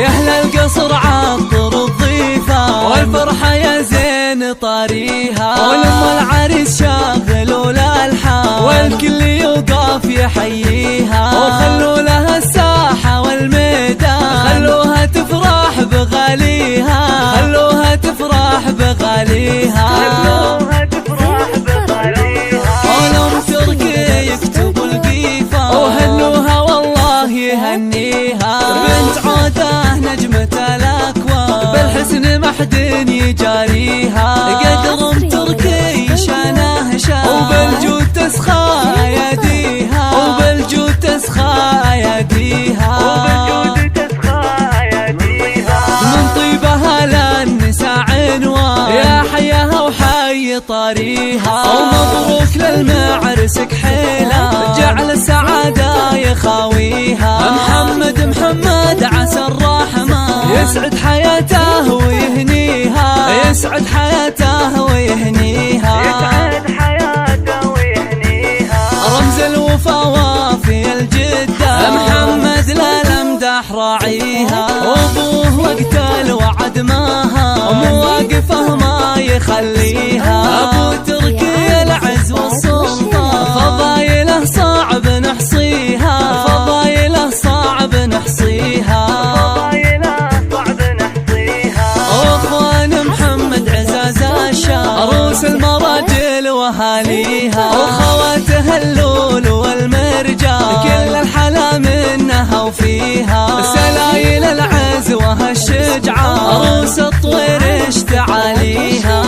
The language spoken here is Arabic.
يا أهل القصر عطر الضيفة والفرحة يا زين طاريها، ولم العريس شاغلوا الألحان والكل يوقف يحييها، وخلوا لها الساحة والميدان خلوها تفرح بغاليها، خلوها تفرح بغاليها، ولم تركي يكتب البيفا وهنوها والله يهنيها، بنت عوده نجمة الأكوان بالحسن محد يجاريها، قدر تركي شانه شان وبالجود تسخى أيديها، وبالجود تسخى أيديها، من طيبها للنساء عنوان يا حياها وحي طاريها، ومبروك للمعرسك حيلة جعل السعادة يخاويها، محمد عسى الرحمن يسعد حياته ويهنيها، يسعد حياته ويهنيها، رمز الوفا وافي الجدة محمد للمدح راعيها، وابوه وقت الوعد ماها مواقفه ما يخليها، ابو تركي العز والسلطان فضايله صعب نحصيها، فضايله صعب نحصيها، واخوان محمد عزاز الشام عروس المراجل واهاليها، وخواته اللول والمرجان كل الحلا منها وفيها، سلايل العز وهالشجعان عروس الطوير اشتعاليها،